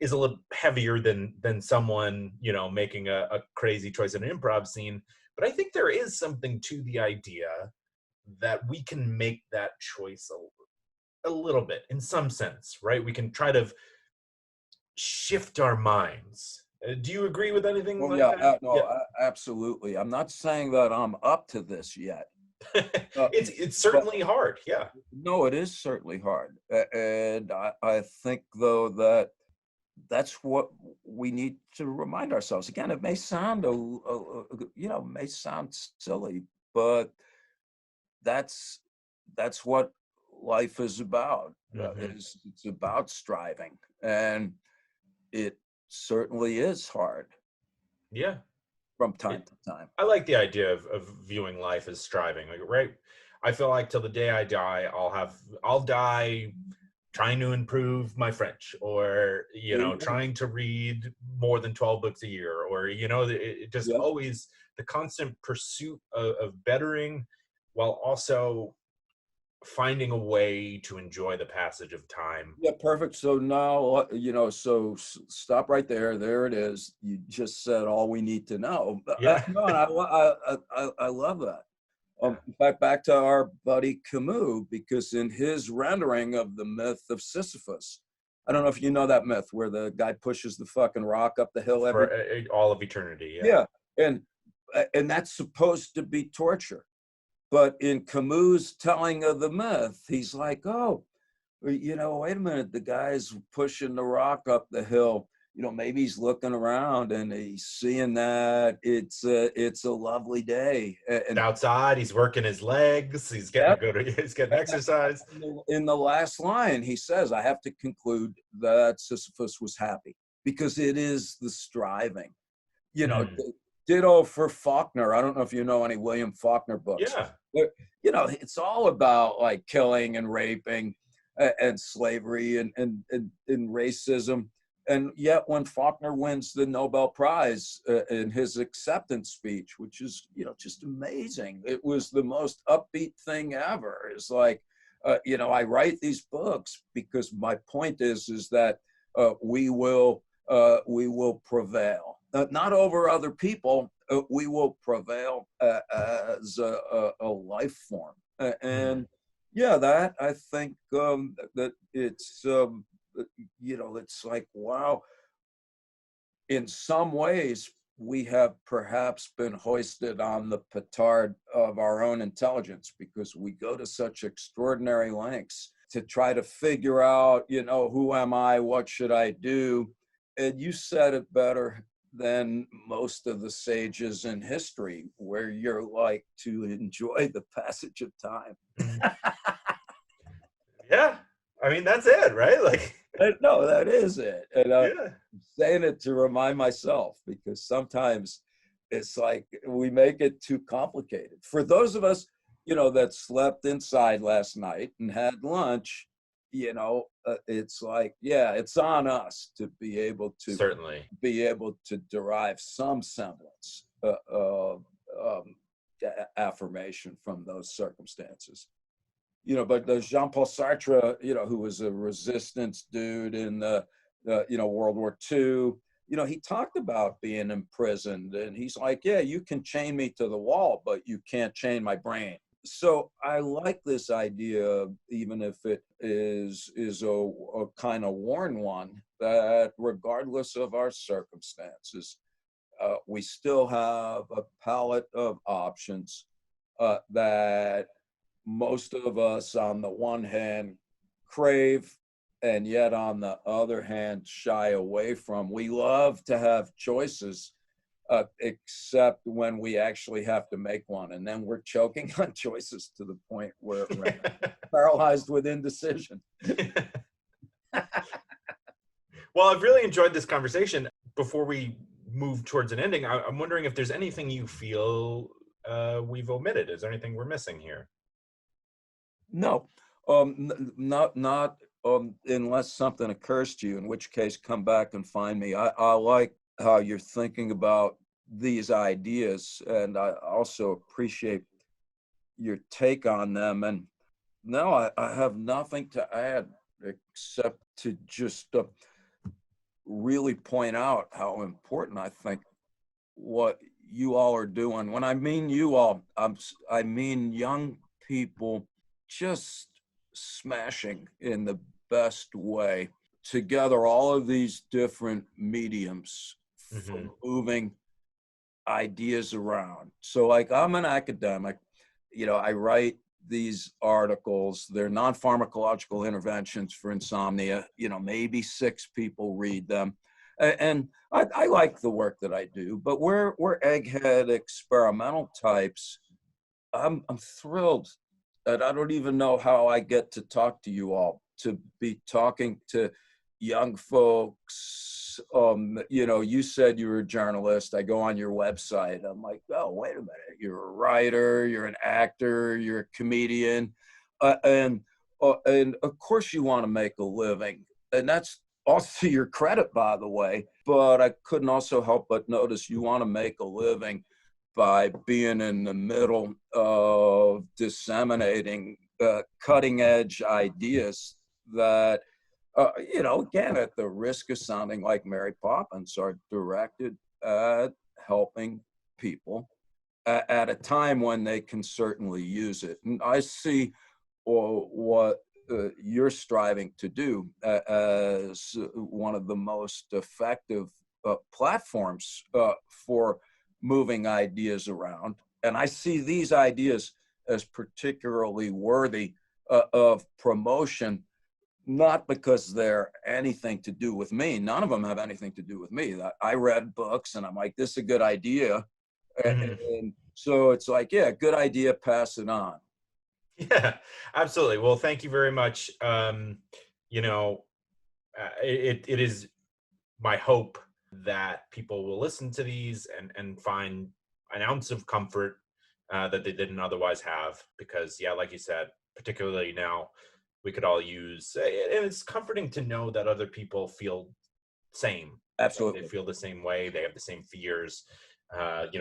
is a little heavier than someone, making a crazy choice in an improv scene. But I think there is something to the idea that we can make that choice a little bit, in some sense, right? We can try to shift our minds. Do you agree with anything Well, like yeah, that? no, absolutely. I'm not saying that I'm up to this yet. It's But certainly hard. Yeah. no, it is certainly hard. And I think, though, that that's what we need to remind ourselves. Again, it may sound, may sound silly, but that's what life is about. Hmm. It's about striving, and it certainly is hard Yeah. from time It, to time. I like the idea of viewing life as striving. Like, right? I feel like till the day I die, I'll die trying to improve my French, or There you go. trying to read more than 12 books a year, or it just Yeah. always the constant pursuit of bettering, while also finding a way to enjoy the passage of time. Yeah, perfect. So now, stop right there. There it is. You just said all we need to know. Yeah. No, and I love that. Yeah. In fact, back to our buddy Camus, because in his rendering of the myth of Sisyphus, I don't know if you know that myth where the guy pushes the fucking rock up the hill every. For all of eternity. Yeah. Yeah, and that's supposed to be torture. But in Camus' telling of the myth, he's like, oh, wait a minute, the guy's pushing the rock up the hill. maybe he's looking around and he's seeing that it's a lovely day. And Outside, he's working his legs. He's getting yep. a good. He's getting exercise. In the last line, he says, I have to conclude that Sisyphus was happy because it is the striving. Mm. Ditto for Faulkner. I don't know if you know any William Faulkner books. Yeah. But, it's all about like killing and raping and slavery and racism. And yet when Faulkner wins the Nobel Prize in his acceptance speech, which is, just amazing. It was the most upbeat thing ever. It's like, I write these books because my point is that we will prevail, not over other people. We will prevail as a life form. And yeah, that I think that it's, it's like, wow, in some ways, we have perhaps been hoisted on the petard of our own intelligence because we go to such extraordinary lengths to try to figure out, who am I? What should I do? And you said it better than most of the sages in history, where you're like to enjoy the passage of time. Yeah. I mean, that's it, right? Like, No, that is it. And yeah. I'm saying it to remind myself because sometimes it's like we make it too complicated. For those of us, that slept inside last night and had lunch, it's like, yeah, it's on us to be able to derive some semblance of affirmation from those circumstances. But Jean-Paul Sartre, who was a resistance dude in the World War II, he talked about being imprisoned, and he's like, yeah, you can chain me to the wall, but you can't chain my brain. So I like this idea, even if it is a kind of worn one, that regardless of our circumstances, we still have a palette of options that most of us, on the one hand, crave, and yet on the other hand, shy away from. We love to have choices, except when we actually have to make one. And then we're choking on choices to the point where we're paralyzed with indecision. Well, I've really enjoyed this conversation. Before we move towards an ending, I'm wondering if there's anything you feel we've omitted. Is there anything we're missing here? No, not unless something occurs to you, in which case come back and find me. I like how you're thinking about these ideas, and I also appreciate your take on them. And no, I have nothing to add except to just really point out how important I think what you all are doing. When I mean you all, I mean young people just smashing in the best way together all of these different mediums for moving ideas around. So like, I'm an academic, I write these articles. They're non-pharmacological interventions for insomnia. Maybe 6 people read them. And I like the work that I do, but we're egghead experimental types. I'm thrilled that I don't even know how I get to talk to you all, to be talking to young folks. You said you were a journalist. I go on your website. I'm like, oh, wait a minute. You're a writer, you're an actor, you're a comedian. And of course you want to make a living. And that's also your credit, by the way. But I couldn't also help but notice you want to make a living by being in the middle of disseminating cutting edge ideas that, again, at the risk of sounding like Mary Poppins, are directed at helping people at a time when they can certainly use it. And I see what you're striving to do as one of the most effective platforms for moving ideas around. And I see these ideas as particularly worthy of promotion, not because they're anything to do with me. None of them have anything to do with me. I read books and I'm like, this is a good idea. Mhm. And so it's like, yeah, good idea, pass it on. Yeah, absolutely. Well, thank you very much. You know, it is my hope that people will listen to these and find an ounce of comfort that they didn't otherwise have. Because, yeah, like you said, particularly now, we could all use, and it's comforting to know that other people feel same. They Absolutely. feel the same way. They have the same fears.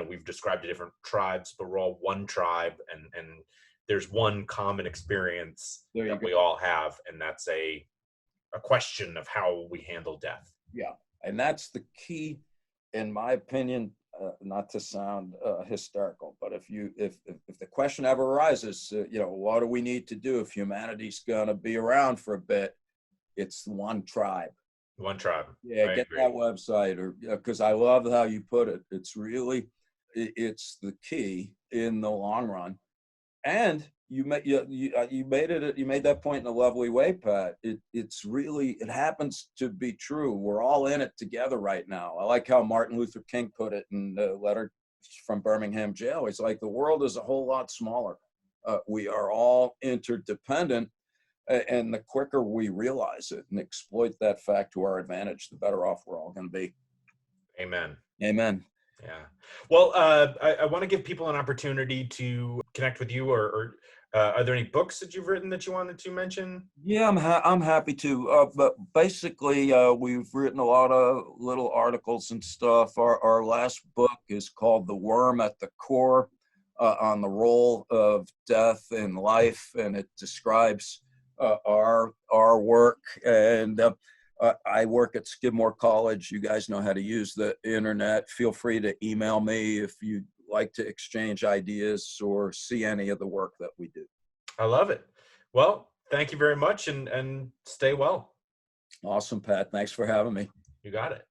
We've described the different tribes, but we're all one tribe, and there's one common experience There you that go. we all have, and that's a question of how we handle death. Yeah. And that's the key, in my opinion, not to sound hysterical, but if the question ever arises, what do we need to do if humanity's going to be around for a bit? It's one tribe. One tribe. Yeah, I get agree. that website, or because I love how you put it. It's really, it's the key in the long run. And you made it. You made that point in a lovely way, Pat. It happens to be true. We're all in it together right now. I like how Martin Luther King put it in the letter from Birmingham jail. He's like, the world is a whole lot smaller. We are all interdependent, and the quicker we realize it and exploit that fact to our advantage, the better off we're all going to be. Amen. Amen. Yeah. Well, I want to give people an opportunity to connect with you, or are there any books that you've written that you wanted to mention? Yeah, I'm happy to. But basically, we've written a lot of little articles and stuff. Our last book is called "The Worm at the Core," on the role of death in life, and it describes our work. And I work at Skidmore College. You guys know how to use the internet. Feel free to email me if you'd like to exchange ideas or see any of the work that we do. I love it. Well, thank you very much, and stay well. Awesome, Pat. Thanks for having me. You got it.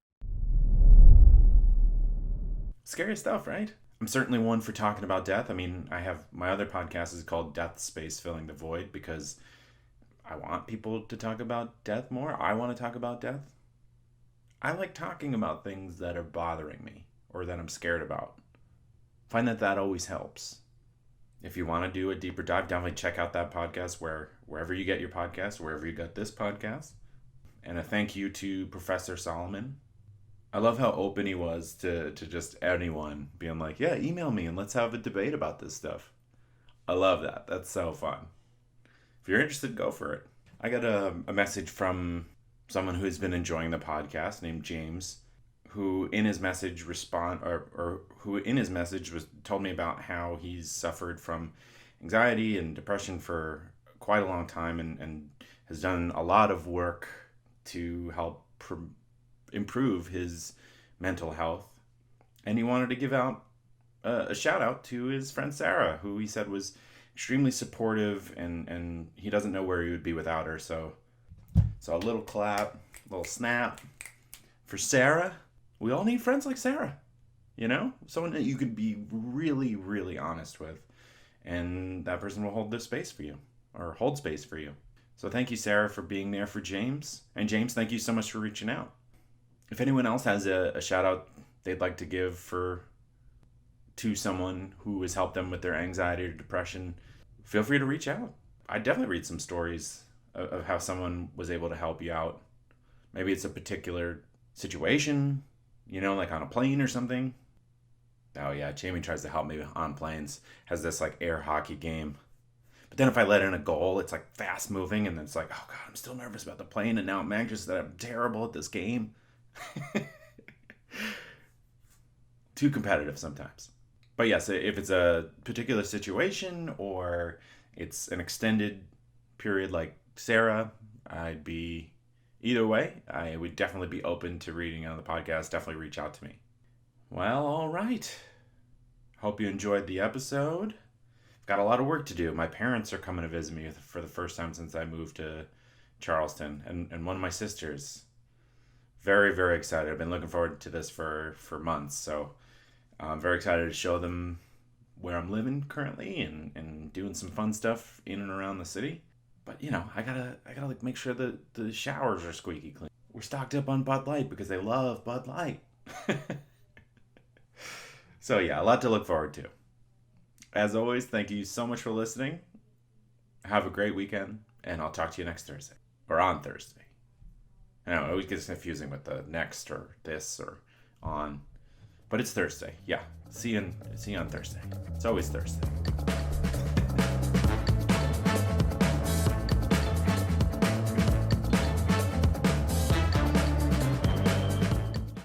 Scary stuff, right? I'm certainly one for talking about death. I mean, I have my other podcast is called Death Space Filling the Void because I want people to talk about death more. I want to talk about death. I like talking about things that are bothering me or that I'm scared about. Find that always helps. If you want to do a deeper dive, definitely check out that podcast wherever you get your podcast, wherever you got this podcast. And a thank you to Professor Solomon. I love how open he was to just anyone being like, yeah, email me and let's have a debate about this stuff. I love that. That's so fun. If you're interested, go for it. I got a message from someone who's been enjoying the podcast named James, who in his message who in his message was told me about how he's suffered from anxiety and depression for quite a long time and has done a lot of work to help improve his mental health. And he wanted to give out a shout out to his friend Sarah, who he said was extremely supportive, and he doesn't know where he would be without her. So a little clap, a little snap for Sarah. We all need friends like Sarah, someone that you could be really, really honest with, and that person will hold this space for you, or hold space for you. So thank you, Sarah, for being there for James. And James, thank you so much for reaching out. If anyone else has a shout out they'd like to give to someone who has helped them with their anxiety or depression, feel free to reach out. I definitely read some stories of how someone was able to help you out. Maybe it's a particular situation, like on a plane or something. Oh yeah, Jamie tries to help me on planes. Has this like air hockey game. But then if I let in a goal, it's like fast moving, and then it's like, oh god, I'm still nervous about the plane, and now I'm anxious that I'm terrible at this game. Too competitive sometimes. But yes, if it's a particular situation or it's an extended period like Sarah, either way, I would definitely be open to reading on the podcast. Definitely reach out to me. Well, all right. Hope you enjoyed the episode. Got a lot of work to do. My parents are coming to visit me for the first time since I moved to Charleston, and one of my sisters. Very, very excited. I've been looking forward to this for months, so I'm very excited to show them where I'm living currently and doing some fun stuff in and around the city. But I gotta like make sure the showers are squeaky clean. We're stocked up on Bud Light because they love Bud Light. So yeah, a lot to look forward to. As always, thank you so much for listening. Have a great weekend, and I'll talk to you next Thursday. Or on Thursday. I know, it always gets confusing with the next or this or on. But it's Thursday. Yeah. See you on Thursday. It's always Thursday.